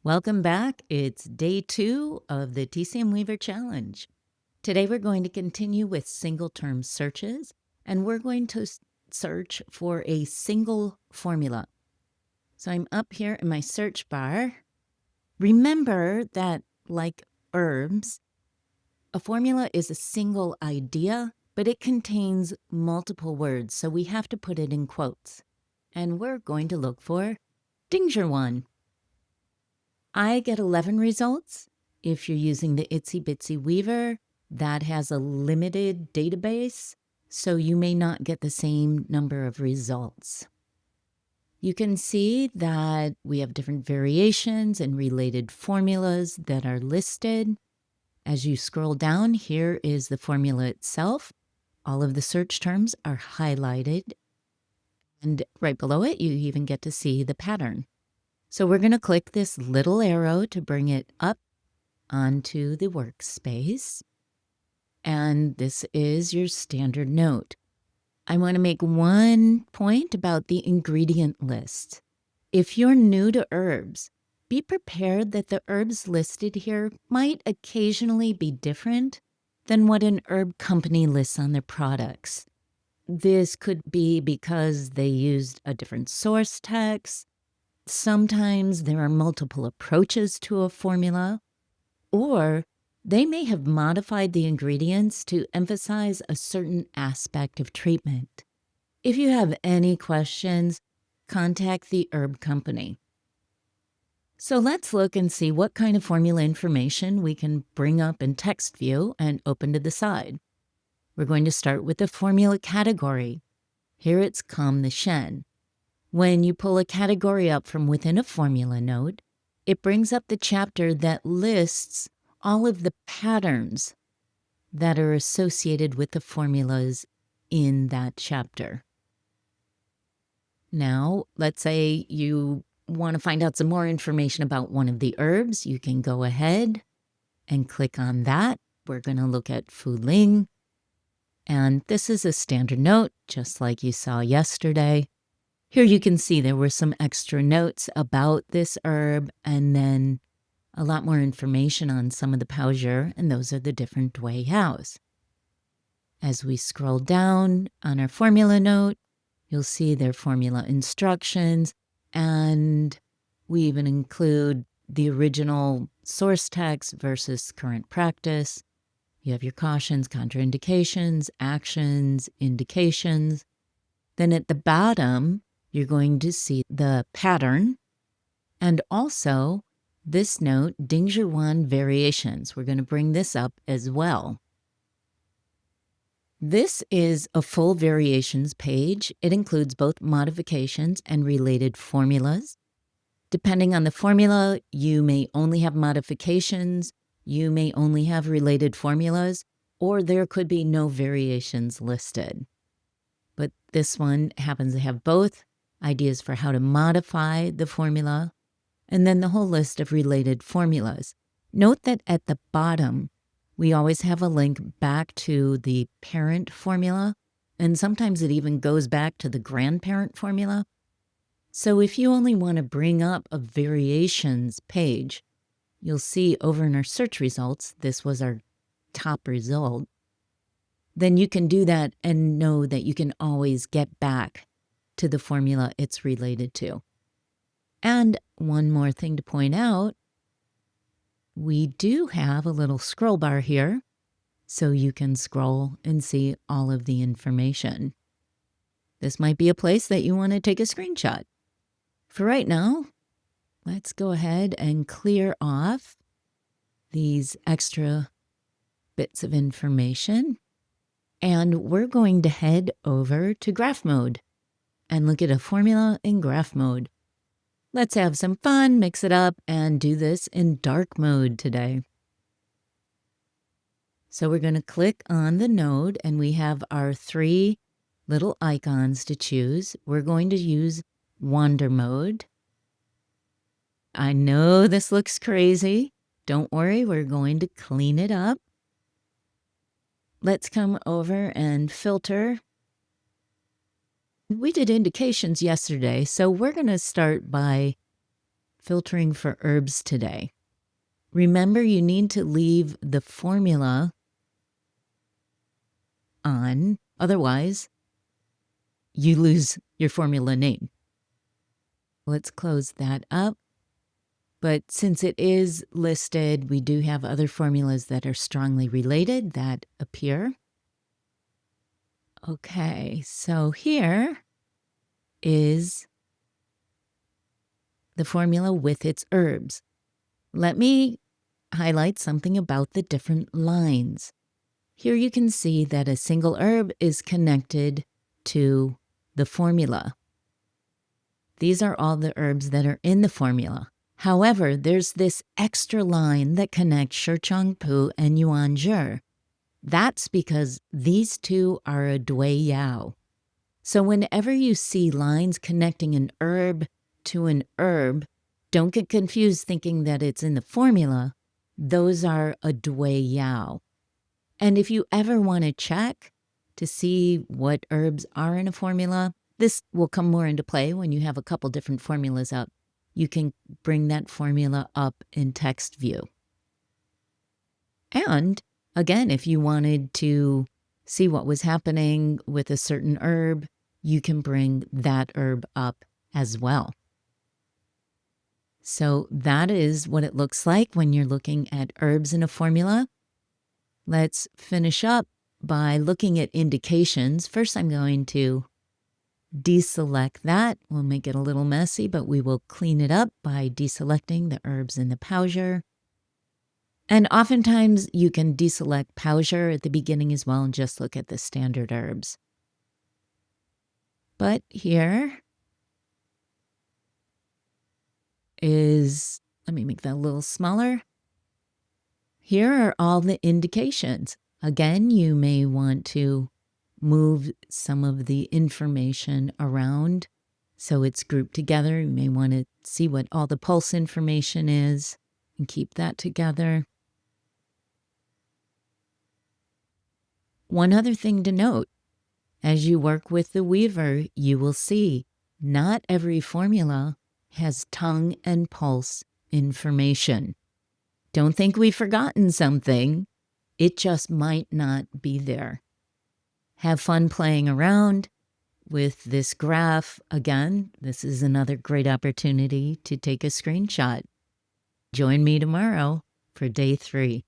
Welcome back. It's day 2 of the TCM Weaver Challenge. Today we're going to continue with single term searches, and we're going to search for a single formula. So I'm up here in my search bar. Remember that, like herbs, a formula is a single idea, but it contains multiple words, so we have to put it in quotes. And we're going to look for Dinger one. I get 11 results. If you're using the Itsy Bitsy Weaver, that has a limited database, so you may not get the same number of results. You can see that we have different variations and related formulas that are listed. As you scroll down, here is the formula itself. All of the search terms are highlighted, and right below it, you even get to see the pattern. So we're going to click this little arrow to bring it up onto the workspace. And this is your standard note. I want to make one point about the ingredient list. If you're new to herbs, be prepared that the herbs listed here might occasionally be different than what an herb company lists on their products. This could be because they used a different source text. Sometimes there are multiple approaches to a formula, or they may have modified the ingredients to emphasize a certain aspect of treatment. If you have any questions, contact the herb company. So let's look and see what kind of formula information we can bring up in text view and open to the side. We're going to start with the formula category. Here it's Calm the Shen. When you pull a category up from within a formula node, it brings up the chapter that lists all of the patterns that are associated with the formulas in that chapter. Now, let's say you want to find out some more information about one of the herbs. You can go ahead and click on that. We're going to look at Fu Ling. And this is a standard note, just like you saw yesterday. Here you can see there were some extra notes about this herb and then a lot more information on some of the Paozier, and those are the different Dui Haos. As we scroll down on our formula note, you'll see their formula instructions, and we even include the original source text versus current practice. You have your cautions, contraindications, actions, indications. Then at the bottom, you're going to see the pattern and also this note, Dinger 1 variations. We're going to bring this up as well. This is a full variations page. It includes both modifications and related formulas. Depending on the formula, you may only have modifications, you may only have related formulas, or there could be no variations listed. But this one happens to have both ideas for how to modify the formula, and then the whole list of related formulas. Note that at the bottom, we always have a link back to the parent formula, and sometimes it even goes back to the grandparent formula. So if you only want to bring up a variations page, you'll see over in our search results, this was our top result, then you can do that and know that you can always get back to the formula it's related to. And one more thing to point out, we do have a little scroll bar here, so you can scroll and see all of the information. This might be a place that you want to take a screenshot. For right now, let's go ahead and clear off these extra bits of information. And we're going to head over to graph mode and look at a formula in graph mode. Let's have some fun, mix it up, and do this in dark mode today. So we're going to click on the node, and we have our 3 little icons to choose. We're going to use wander mode. I know this looks crazy. Don't worry, we're going to clean it up. Let's come over and filter. We did indications yesterday, so we're going to start by filtering for herbs today. Remember, you need to leave the formula on, otherwise you lose your formula name. Let's close that up. But since it is listed, we do have other formulas that are strongly related that appear. Okay, so here is the formula with its herbs. Let me highlight something about the different lines. Here you can see that a single herb is connected to the formula. These are all the herbs that are in the formula. However, there's this extra line that connects Shirchongpu and Yuanzhi. That's because these two are a Dui Yao. So whenever you see lines connecting an herb to an herb, don't get confused thinking that it's in the formula. Those are a Dui Yao. And if you ever want to check to see what herbs are in a formula, this will come more into play when you have a couple different formulas up. You can bring that formula up in text view. And again, if you wanted to see what was happening with a certain herb, you can bring that herb up as well. So that is what it looks like when you're looking at herbs in a formula. Let's finish up by looking at indications. First, I'm going to deselect that. We'll make it a little messy, but we will clean it up by deselecting the herbs in the Paozhi. And oftentimes you can deselect Paozhi at the beginning as well and just look at the standard herbs. But here is, let me make that a little smaller. Here are all the indications. Again, you may want to move some of the information around so it's grouped together. You may want to see what all the pulse information is and keep that together. One other thing to note, as you work with the Weaver, you will see not every formula has tongue and pulse information. Don't think we've forgotten something. It just might not be there. Have fun playing around with this graph. Again, this is another great opportunity to take a screenshot. Join me tomorrow for day 3.